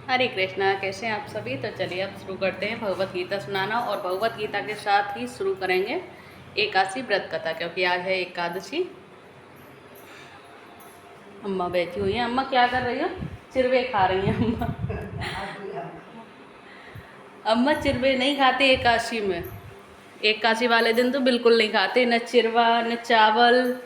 हरे कृष्णा। कैसे हैं आप सभी। तो चलिए अब शुरू करते हैं भगवत गीता सुनाना, और भगवत गीता के साथ ही शुरू करेंगे एकादशी व्रत कथा, क्योंकि आज है एकादशी। अम्मा बैठी हुई हैं। अम्मा क्या कर रही हो? चिरवे खा रही हैं अम्मा। अम्मा चिरवे नहीं खाते एकादशी में। एकादशी वाले दिन तो बिल्कुल नहीं खाते, न चिरवा न चावल।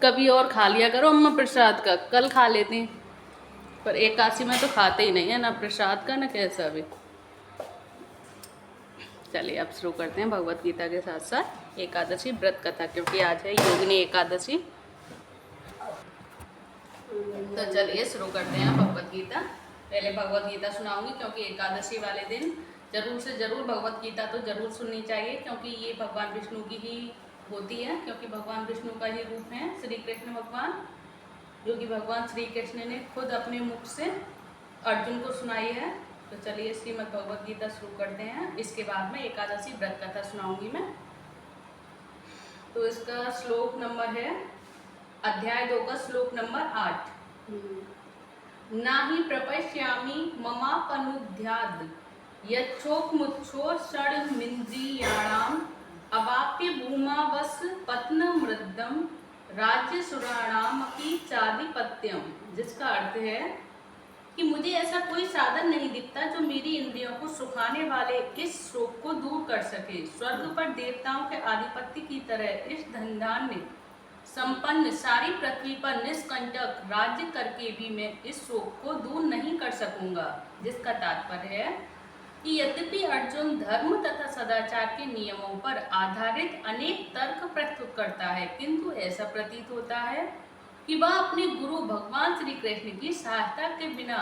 कभी और खा लिया करो अम्मा प्रसाद का, कल खा लेते हैं, पर एकादशी में तो खाते ही नहीं है, ना प्रसाद का ना कैसा भी। चलिए अब शुरू करते हैं भगवत गीता के साथ साथ एकादशी व्रत कथा, क्योंकि आज है योगिनी एकादशी। तो चलिए शुरू करते हैं भगवत गीता। पहले भगवत गीता सुनाऊंगी, क्योंकि एकादशी वाले दिन जरूर से जरूर भगवत गीता तो जरूर सुननी चाहिए, क्योंकि ये भगवान विष्णु की ही होती है, क्योंकि भगवान विष्णु का ही रूप है श्री कृष्ण भगवान, जो कि भगवान श्री कृष्ण ने खुद अपने मुख से अर्जुन को सुनाई है। तो चलिए श्रीमद् भगवत गीता शुरू करते हैं। इसके बाद में एकादशी व्रत कथा सुनाऊंगी मैं। तो इसका श्लोक नंबर है, अध्याय 2 का श्लोक नंबर 8। नाहि प्रपश्यामि ममापनुद्याद् यच्छोकमुच्छो षड्मिन्द्रियाणाम् अवाप्य भूमावस पत्नमृद्धं राज्यसुराणामपि चाधिपत्यम। जिसका अर्थ है कि मुझे ऐसा कोई साधन नहीं दिखता जो मेरी इंद्रियों को सुखाने वाले इस शोक को दूर कर सके। स्वर्ग पर देवताओं के आधिपत्य की तरह इस धनधान्य संपन्न सारी पृथ्वी पर निष्कंटक राज्य करके भी मैं इस शोक को दूर नहीं कर सकूंगा। जिसका तात्पर्य है कि यद्यपि अर्जुन धर्म तथा सदाचार के नियमों पर आधारित अनेक तर्क प्रस्तुत करता है, किंतु ऐसा प्रतीत होता है कि वह अपने गुरु भगवान श्री कृष्ण की सहायता के बिना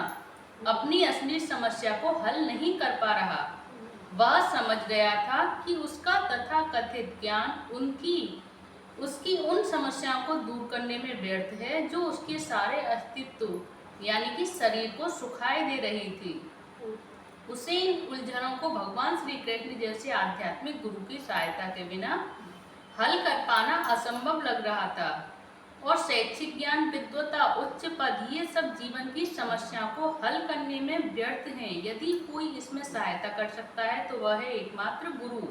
अपनी असली समस्या को हल नहीं कर पा रहा। वह समझ गया था कि उसका तथाकथित ज्ञान उसकी उन समस्याओं को दूर करने में व्यर्थ है जो उसके सारे अस्तित्व यानी कि शरीर को सुखाए दे रही थी। उसे इन उलझनों को भगवान श्री कृष्ण जैसे आध्यात्मिक गुरु की सहायता के बिना हल कर पाना असंभव लग रहा था, और शैक्षिक ज्ञान, विद्वता, उच्च पद, ये सब जीवन की समस्याओं को हल करने में व्यर्थ हैं। यदि कोई इसमें सहायता कर सकता है तो वह है एकमात्र गुरु।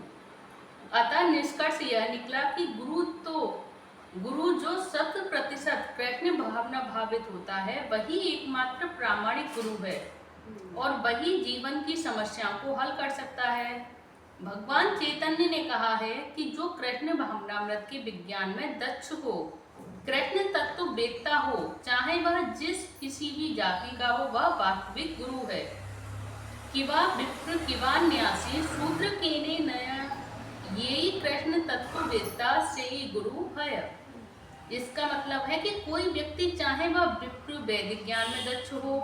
अतः निष्कर्ष यह निकला कि गुरु जो 100% कृष्ण भावना भावित होता है, वही एकमात्र प्रामाणिक गुरु है, और वही जीवन की समस्याओं को हल कर सकता है। भगवान चैतन्य ने कहा है कि जो कृष्ण भावनामृत के विज्ञान में दक्ष हो, कृष्ण तत्व वेत्ता हो, चाहे वह किसी भी जाति का हो, वह वास्तविक गुरु है। किवा विप्र किवा न्यासी शूद्र केने नया, यही कृष्ण तत्व वेत्ता से ही गुरु है। इसका मतलब है कि कोई व्यक्ति चाहे वह विप्र वैदिक ज्ञान में दक्ष हो,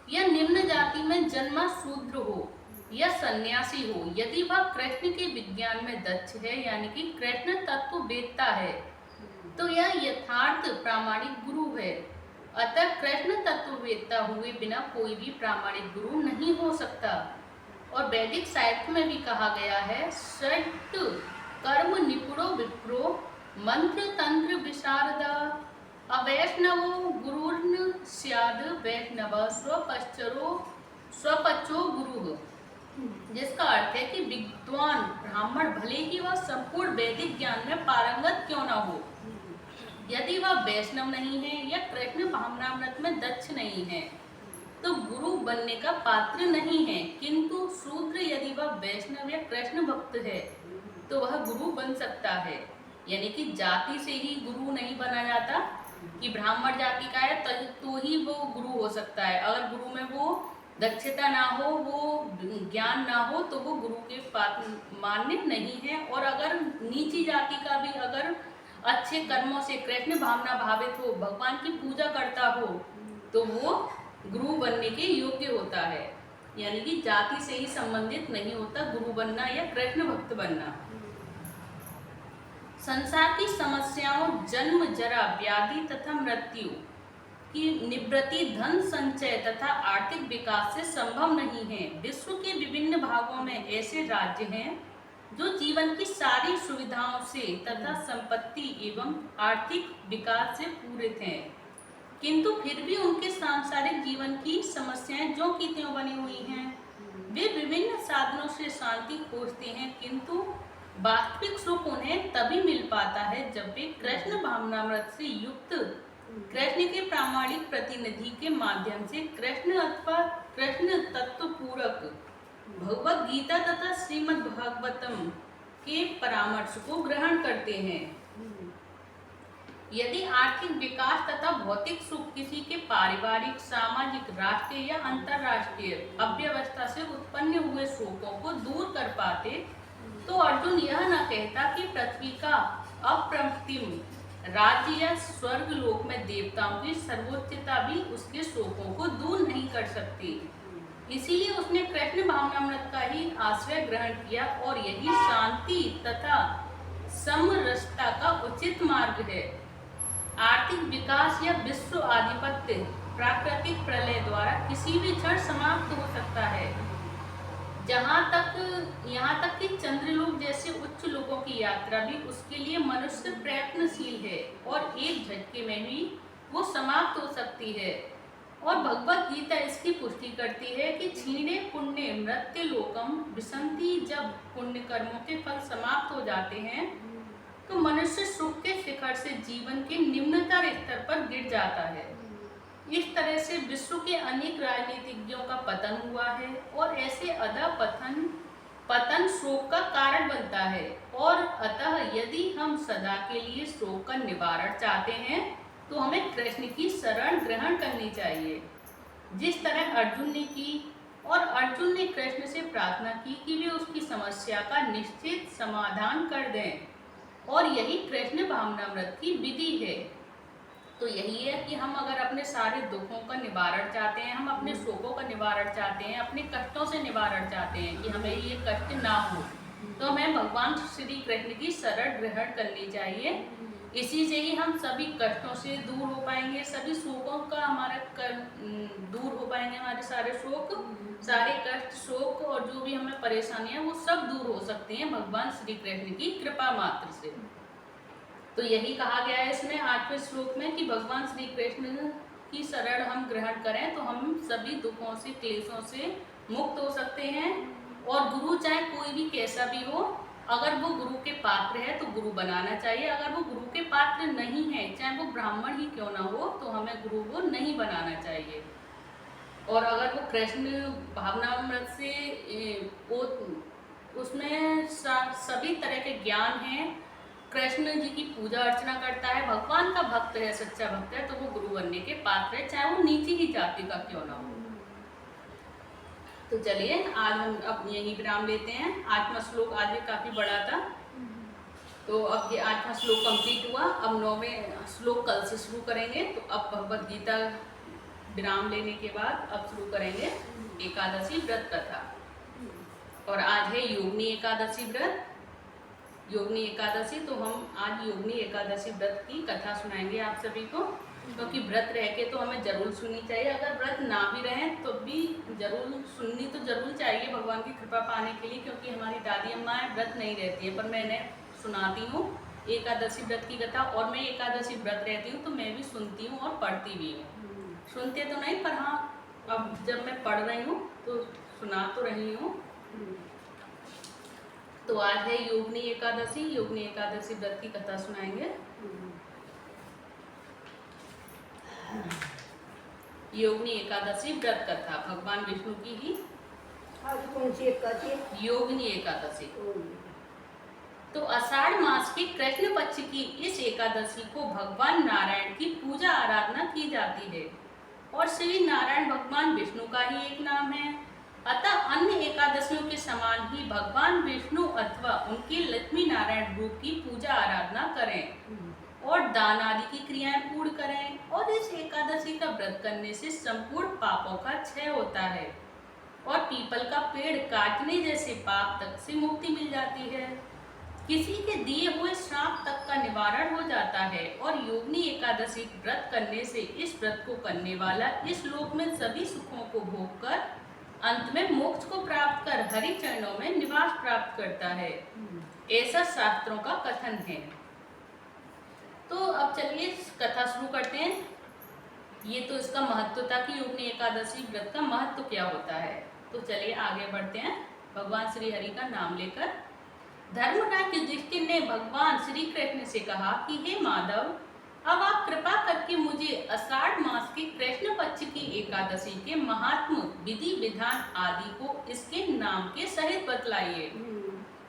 या निम्न जाति में जन्मा शूद्र हो, या सन्यासी हो, यदि वह कृष्ण के विज्ञान में दक्ष है यानी कि कृष्ण तत्व वेत्ता है, तो यह यथार्थ प्रामाणिक गुरु है। अतः कृष्ण तत्ववेत्ता हुए बिना कोई भी प्रामाणिक गुरु नहीं हो सकता। और वैदिक साहित्य में भी कहा गया है, षट् कर्म निपुणो विप्रो मंत्र तंत्र विशारदा अवैष्णवो गुरुर्न स्याद वैष्णव स्वपचो गुरु। जिसका अर्थ है कि विद्वान ब्राह्मण भले ही वह संपूर्ण वैदिक ज्ञान में पारंगत क्यों न हो, यदि वह वैष्णव नहीं है या कृष्ण भावनामृत में दक्ष नहीं है, तो गुरु बनने का पात्र नहीं है। किंतु शूद्र यदि वह वैष्णव या कृष्ण भक्त है तो वह गुरु बन सकता है। यानी कि जाति से ही गुरु नहीं बना जाता कि ब्राह्मण जाति का है तो ही वो गुरु हो सकता है। अगर गुरु में वो दक्षता ना हो, वो ज्ञान ना हो, तो वो गुरु के पात्र मान्य नहीं है। और अगर नीची जाति का भी अगर अच्छे कर्मों से कृष्ण भावना भावित हो, भगवान की पूजा करता हो, तो वो गुरु बनने के योग्य होता है। यानी कि जाति से ही संबंधित नहीं होता गुरु बनना या कृष्ण भक्त बनना। संसार की समस्याओं जन्म, जरा, व्याधि तथा मृत्यु की निवृत्ति धन संचय तथा आर्थिक विकास से संभव नहीं है। विश्व के विभिन्न भागों में ऐसे राज्य हैं जो जीवन की सारी सुविधाओं से तथा संपत्ति एवं आर्थिक विकास से पूरित हैं, किंतु फिर भी उनके सांसारिक जीवन की समस्याएं ज्यों की त्यों बनी हुई हैं। वे विभिन्न साधनों से शांति खोजते हैं, किंतु वास्तविक सुख उन्हें तभी मिल पाता है जब वे कृष्ण भावनामृत से युक्त कृष्ण के प्रामाणिक प्रतिनिधि के माध्यम से कृष्ण अथवा कृष्ण तत्व पूरक भगवत गीता तथा श्रीमद् भागवतम के परामर्श को ग्रहण करते हैं। यदि आर्थिक विकास तथा भौतिक सुख किसी के पारिवारिक, सामाजिक, राष्ट्रीय या अंतरराष्ट्रीय अव्यवस्था से उत्पन्न हुए शोकों को दूर कर पाते, तो अर्जुन यह न कहता कि पृथ्वी का अप्रतिम राज्य या स्वर्ग लोक में देवताओं की सर्वोच्चता भी उसके शोकों को दूर नहीं कर सकती। इसीलिए उसने कृष्ण भावनामृत का ही आश्रय ग्रहण किया और यही शांति तथा समरसता का उचित मार्ग है। आर्थिक विकास या विश्व आधिपत्य प्राकृतिक प्रलय द्वारा किसी भी क्षण समाप्त हो सकता है। यहाँ तक कि चंद्रलोक जैसे उच्च लोकों की यात्रा भी उसके लिए मनुष्य प्रयत्नशील है और एक झटके में भी वो समाप्त हो सकती है। और भगवत गीता इसकी पुष्टि करती है कि क्षीणे पुण्य मृत्यु लोकम विसंति। जब पुण्य कर्मों के फल समाप्त हो जाते हैं तो मनुष्य सुख के शिखर से जीवन के निम्नतर स्तर पर गिर जाता है। इस तरह से विश्व के अनेक राजनीतिज्ञों का पतन हुआ है और ऐसे पतन शोक का कारण बनता है। और अतः यदि हम सदा के लिए शोक का निवारण चाहते हैं तो हमें कृष्ण की शरण ग्रहण करनी चाहिए, जिस तरह अर्जुन ने की। और अर्जुन ने कृष्ण से प्रार्थना की कि वे उसकी समस्या का निश्चित समाधान कर दें, और यही कृष्ण भावनामृत की विधि है। तो यही है कि हम अगर अपने सारे दुखों का निवारण चाहते हैं, हम अपने शोकों का निवारण चाहते हैं, अपने कष्टों से निवारण चाहते हैं कि हमें ये कष्ट ना हो, तो हमें भगवान श्री कृष्ण की शरण ग्रहण करनी चाहिए। इसी से ही हम सभी कष्टों से दूर हो पाएंगे, सभी शोकों का दूर हो पाएंगे। हमारे सारे शोक, सारे कष्ट, शोक और जो भी हमें परेशानियां वो सब दूर हो सकती हैं भगवान श्री कृष्ण की कृपा मात्र से। तो यही कहा गया है इसमें 8वें श्लोक में कि भगवान श्री कृष्ण की शरण हम ग्रहण करें तो हम सभी दुखों से, क्लेशों से मुक्त हो सकते हैं। और गुरु चाहे कोई भी कैसा भी हो, अगर वो गुरु के पात्र है तो गुरु बनाना चाहिए। अगर वो गुरु के पात्र नहीं है, चाहे वो ब्राह्मण ही क्यों ना हो, तो हमें गुरु को नहीं बनाना चाहिए। और अगर वो कृष्ण भावनामृत से उसमें सभी तरह के ज्ञान हैं, कृष्ण जी की पूजा अर्चना करता है, भगवान का भक्त है, सच्चा भक्त है, तो वो गुरु बनने के पात्र है, चाहे वो नीची ही जाति का क्यों ना हो। तो चलिए आज हम अब यही विराम लेते हैं। 8वां श्लोक आज भी काफी बड़ा था, तो अब ये 8वां श्लोक कंप्लीट हुआ। अब 9वें श्लोक कल से शुरू करेंगे। तो अब भगवत गीता विराम लेने के बाद अब शुरू करेंगे एकादशी व्रत कथा। और आज है योगिनी एकादशी व्रत, योगिनी एकादशी। तो हम आज योगिनी एकादशी व्रत की कथा सुनाएंगे आप सभी को, क्योंकि व्रत रह के तो हमें जरूर सुननी चाहिए। अगर व्रत ना भी रहे तो भी जरूर सुननी तो जरूर चाहिए भगवान की कृपा पाने के लिए, क्योंकि हमारी दादी अम्माएं व्रत नहीं रहती है, पर मैंने सुनाती हूँ एकादशी व्रत की कथा। और मैं एकादशी व्रत रहती हूँ तो मैं भी सुनती हूँ और पढ़ती भी हूँ। सुनते तो नहीं, पर हाँ अब जब मैं पढ़ रही हूँ तो सुना तो रही हूँ। तो आज है योगिनी एकादशी। योगिनी एकादशी व्रत की कथा सुनाएंगे। योगिनी एकादशी व्रत कथा भगवान विष्णु की ही। आज कौन सी एकादशी? योगिनी एकादशी। तो आषाढ़ मास के कृष्ण पक्ष की इस एकादशी को भगवान नारायण की पूजा आराधना की जाती है, और श्री नारायण भगवान विष्णु का ही एक नाम है। अतः अन्य एकादशियों के समान ही भगवान विष्णु अथवा उनके लक्ष्मी नारायण रूप की पूजा आराधना करें और दान आदि की क्रियाएं पूर्ण करें। और इस एकादशी का व्रत करने से संपूर्ण पापों का क्षय होता है और पीपल का पेड़ काटने जैसे पाप तक से मुक्ति मिल जाती है। किसी के दिए हुए श्राप तक का निवारण हो जाता है। और योगिनी एकादशी व्रत करने से इस व्रत को करने वाला इस लोक में सभी सुखों को भोग कर अंत में मोक्ष को प्राप्त कर हरि चरणों में निवास प्राप्त करता है, ऐसा शास्त्रों का कथन है। तो अब चलिए कथा शुरू करते हैं। ये तो इसका महत्व था कि योगिनी एकादशी व्रत का महत्व क्या होता है। तो चलिए आगे बढ़ते हैं भगवान श्री हरि का नाम लेकर। धर्मराज युधिष्ठिर ने भगवान श्री कृष्ण से कहा कि हे माधव, अब आप कृपा करके मुझे आषाढ़ मास के कृष्ण पक्ष की एकादशी के महात्म, विधि विधान आदि को इसके नाम के सहित बतलाइए।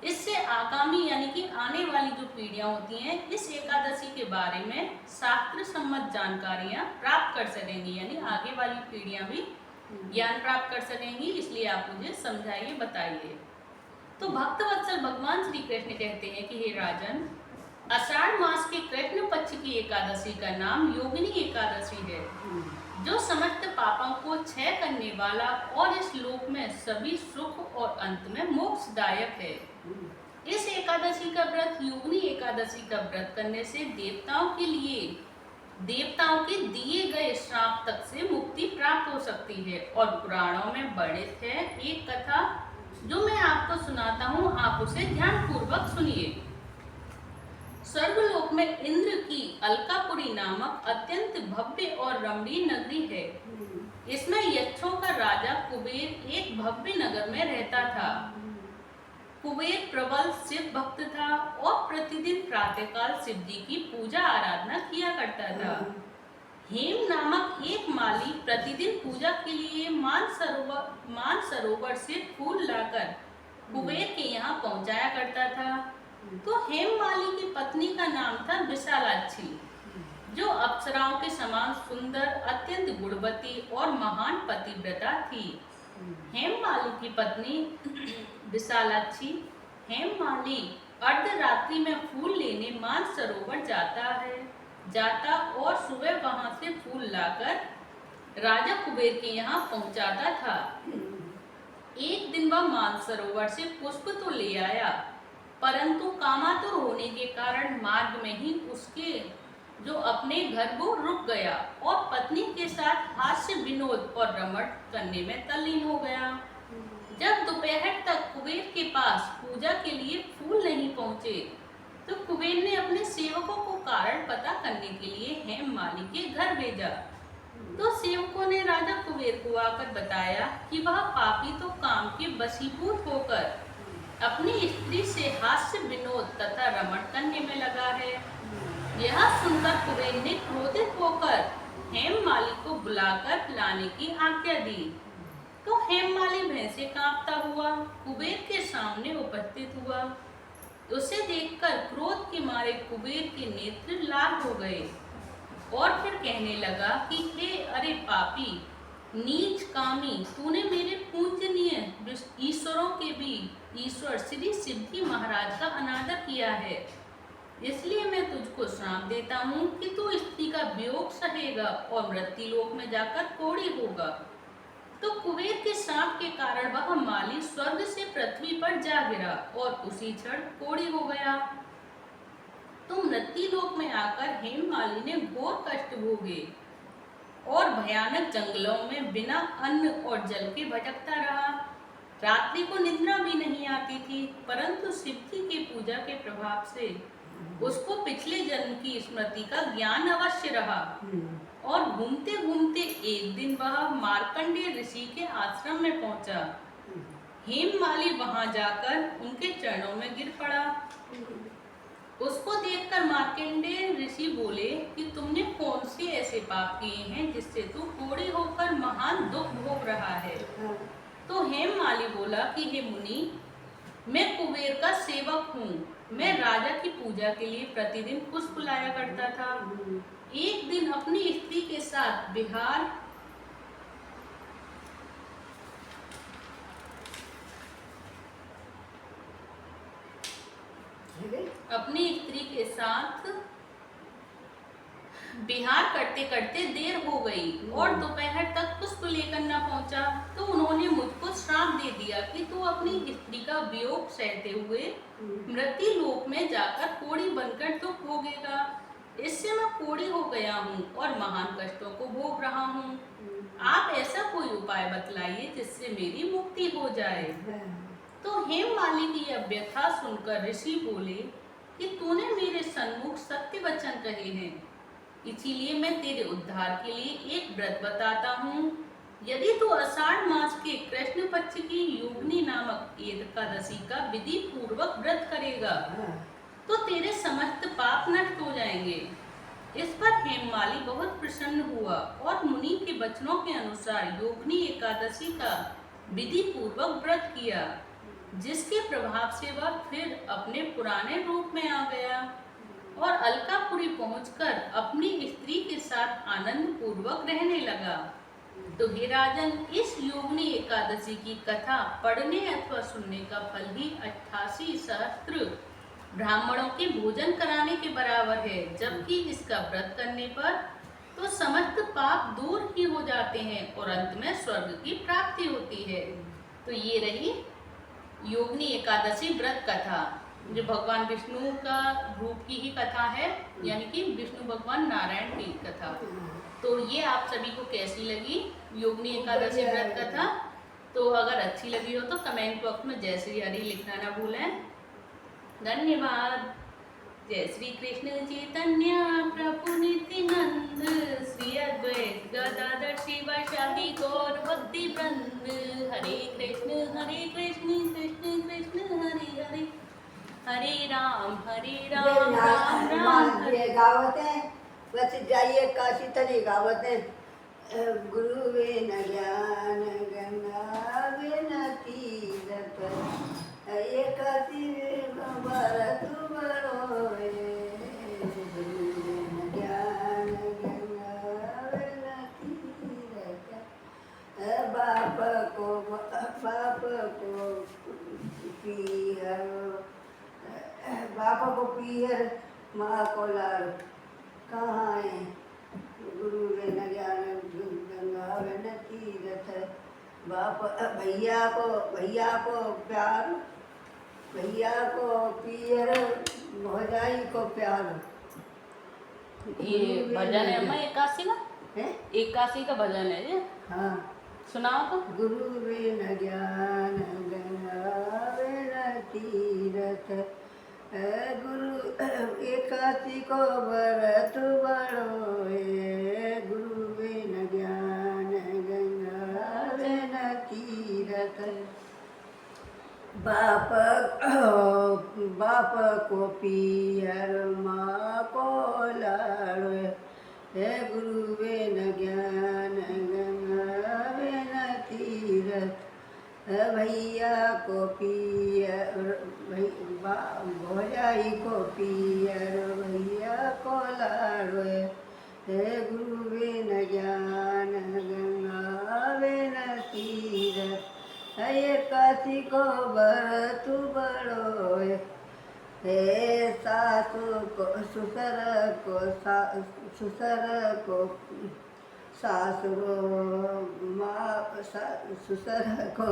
इससे आगामी यानी कि आने वाली जो पीढ़ियां होती हैं इस एकादशी के बारे में शास्त्र सम्मत जानकारियां प्राप्त कर सकेंगी, यानी आगे वाली पीढ़ियां भी ज्ञान प्राप्त कर सकेंगी। इसलिए आप मुझे समझाइए, बताइए। तो भक्त वत्सल भगवान श्री कृष्ण कहते हैं कि हे राजन, आषाढ़ मास के कृष्ण पक्ष की एकादशी का नाम योगिनी एकादशी है, जो समस्त पापों को क्षय करने वाला और इस लोक में सभी सुख और अंत में मोक्षदायक है। इस एकादशी का व्रत, योगिनी एकादशी का व्रत करने से देवताओं के दिए गए श्राप तक से मुक्ति प्राप्त हो सकती है। और पुराणों में वर्णित है एक कथा जो मैं आपको सुनाता हूँ, आप उसे ध्यान पूर्वक सुनिए। स्वर्गलोक में इंद्र की अलकापुरी नामक अत्यंत भव्य और रमणीय नगरी है। इसमें यक्षों का राजा कुबेर एक भव्य नगर में रहता था। कुबेर प्रबल शिव भक्त था और प्रतिदिन प्रातःकाल शिव जी की पूजा आराधना किया करता था। हेम नामक एक माली प्रतिदिन पूजा के लिए मानसरोवर से फूल लाकर कुबेर के यहाँ पहुँचाया करता था। तो हेममाली की पत्नी का नाम था विशालाक्षी, जो अप्सराओं के समान सुंदर, अत्यंत गुणवती और महान पतिव्रता थी। हेममाली की पत्नी विशालाक्षी, हेममाली अर्धरात्रि में फूल लेने मानसरोवर जाता और सुबह वहां से फूल लाकर राजा कुबेर के यहाँ पहुंचाता था। एक दिन वह मानसरोवर से पुष्प तो ले आया, परंतु कामातुर होने के कारण मार्ग में ही उसके जो अपने घर वो रुक गया और पत्नी के साथ हास्य विनोद और रमण करने में तल्लीन हो गया। जब दोपहर तक कुबेर के पास पूजा के लिए फूल नहीं पहुंचे, तो कुबेर ने अपने सेवकों को कारण पता करने के लिए हेममाली के घर भेजा। तो सेवकों ने राजा कुबेर को आकर बताया कि वह पापी तो काम के वशीभूत होकर अपनी स्त्री से हास्य विनोद तथा रमण करने में लगा है। यह सुनकर कुबेर ने क्रोधित होकर हेममाली को बुलाकर लाने की आज्ञा दी। तो हेममाली भय से कांपता हुआ कुबेर के सामने उपस्थित हुआ। उसे देखकर क्रोध के मारे कुबेर के नेत्र लाल हो गए और फिर कहने लगा कि हे अरे पापी, नीच कामी, तूने मेरे पूजनीय ईश्वरों के भी ईश्वर श्री सिद्धि महाराज का अनादर किया है। इसलिए मैं तुझको श्राप देता हूँ कि तू स्त्री का वियोग सहेगा और मृत्युलोक में जाकर कोढ़ी होगा। तो कुबेर के श्राप के कारण वह माली स्वर्ग से पृथ्वी पर जा गिरा और उसी क्षण कोढ़ी हो गया। तो मृत्युलोक में आकर हेममाली ने घोर कष्ट भोगे और भयानक जंगलों में बिना अन्न और जल के भटकता रहा। रात्रि को निद्रा भी नहीं आती थी, परंतु शिव जी की पूजा के प्रभाव से उसको पिछले जन्म की स्मृति का ज्ञान अवश्य रहा। और घूमते घूमते एक दिन वह मार्कंडेय ऋषि के आश्रम में पहुंचा। हेममाली वहां जाकर उनके चरणों में गिर पड़ा। उसको देखकर मार्कंडेय ऋषि बोले कि तुमने कौन से ऐसे पाप किए हैं जिससे तू कोढ़ी होकर महान दुख भोग रहा है। तो हेममाली बोला कि हे मुनि, मैं कुबेर का सेवक हूँ। मैं राजा की पूजा के लिए प्रतिदिन पुष्प लाया करता था। एक दिन अपनी स्त्री के साथ विहार करते करते देर हो गई और दोपहर तक पुष्प लेकर न पहुंचा। तो उन्होंने मुझको श्राप दे दिया कि तू अपनी स्त्री का वियोग सहते हुए मृत्यु लोक में जाकर कोढ़ी बनकर दुख भोगेगा। इससे मैं कोढ़ी हो गया हूँ और महान कष्टों को भोग रहा हूँ। आप ऐसा कोई उपाय बतलाइए जिससे मेरी मुक्ति हो जाए। तो हेममाली की यह व्यथा सुनकर ऋषि बोले कि तूने मेरे सन्मुख सत्य वचन कहे हैं, इसीलिए मैं तेरे उद्धार के लिए एक व्रत बताता हूँ। यदि तू आषाढ़ मास के कृष्ण पक्ष की योगिनी नामक एकादशी का विधि पूर्वक व्रत करेगा तो तेरे समस्त पाप नष्ट हो जाएंगे। इस पर हेममाली बहुत प्रसन्न हुआ और मुनि के वचनों के अनुसार योगिनी एकादशी का विधि पूर्वक व्रत किया, जिसके प्रभाव से वह फिर अपने पुराने रूप में आ गया और अलकापुरी पहुंचकर अपनी स्त्री के साथ आनंद पूर्वक रहने लगा। तो हे राजन, इस योगिनी एकादशी की कथा पढ़ने अथवा सुनने का फल ही 88 सहस्त्र ब्राह्मणों के भोजन कराने के बराबर है, जबकि इसका व्रत करने पर तो समस्त पाप दूर ही हो जाते हैं और अंत में स्वर्ग की प्राप्ति होती है। तो ये रही योगिनी एकादशी व्रत कथा, जो भगवान विष्णु का रूप की ही कथा है, यानी कि विष्णु भगवान नारायण की कथा। तो ये आप सभी को कैसी लगी योगिनी एकादशी व्रत कथा? तो अगर अच्छी लगी हो तो कमेंट बॉक्स में जय श्री हरि लिखना ना भूलें। धन्यवाद। जय श्री कृष्ण चैतन्य प्रभु नित्यानंद, श्री अद्वैत गदाधर शिवासादि गौर भक्ति वृंद। हरे कृष्ण कृष्ण कृष्ण हरे हरे, हरे राम राम राम हरे। गावत है बस जाइए काशी तली गावत है। गुरु वे न ज्ञान गंगा वे न तीरथ, एकादशी भरत बड़ोए। गुरु वे न ज्ञान गंगा वे न तीरथ, बाप को पीहर, बाप को पीहर माँ को लाड़ कहाँ है। गुरु वे न ज्ञान गंगा वे न तीरथ, बाप भैया को प्यार, भैया को पीहर, भौजाई को प्यार। ये भजन है अम्मा एकादशी का? है एकादशी का भजन है ये। हाँ सुनाओ तो। गुरु वे न ज्ञान गंगा वे न तीरथ, गुरु एकादशी को व्रत बड़ोए। गुरु वे न ज्ञान गंगा वे न तीरथ, बाप को पीहर माँ को लाड़। गुरु वे न ज्ञान गंगा वे न तीरथ, भैया को पीहर भौजाई को पीहर, भैया को लाड़। गुरु वे न ज्ञान गंगा वे न तीरथ, एकादशी को व्रत बड़ोए। सासु को ससुर को सासुरो माँ, ससुर को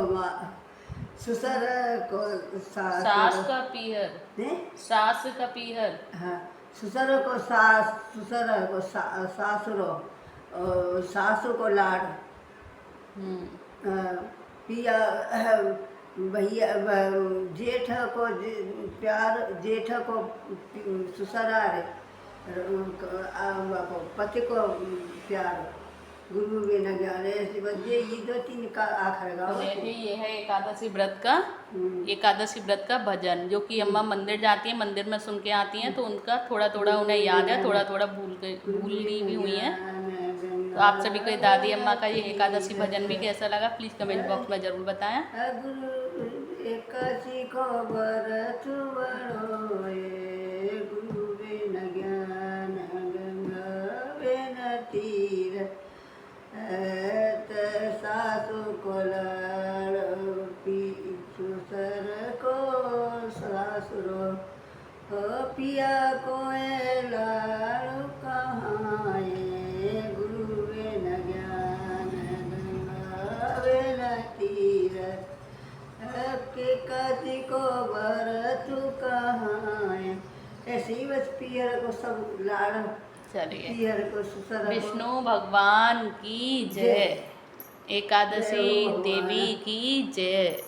सास का पीहर, ने सास का पीहर। हाँ, ससुर को सासुरो, सासु को लाड़। पिया भैया जेठ को प्यार, जेठ को ससुराल, पति को प्यार। गुरु वे न ज्ञान, ऐसे बस ये 2-3 का आखिर गाँव। तो ये है एकादशी व्रत का भजन, जो कि अम्मा मंदिर जाती हैं, मंदिर में सुन के आती हैं, तो उनका थोड़ा थोड़ा उन्हें याद है, थोड़ा थोड़ा भूली भी हुई हैं। तो आप सभी को दादी अम्मा का ये एकादशी भजन भी कैसा लगा प्लीज़ कमेंट बॉक्स में ज़रूर बताएं। गुरु एकादशी को व्रत बड़ोए। गुरु वे न ज्ञान गंगा वे न तीरथ, सासु को लाड़, ससुर को सासुरो, पिया को लाड़ कहाँ है। गुरु वे न ज्ञान गंगा वे न तीरथ, एकादशी को व्रत कहाँ है। ऐसे ही बस पियर को सब लाड़, चलिए, पियर को सुसर को विष्णु भगवान की जय, जय। एकादशी जय हो भगवान। देवी की जय।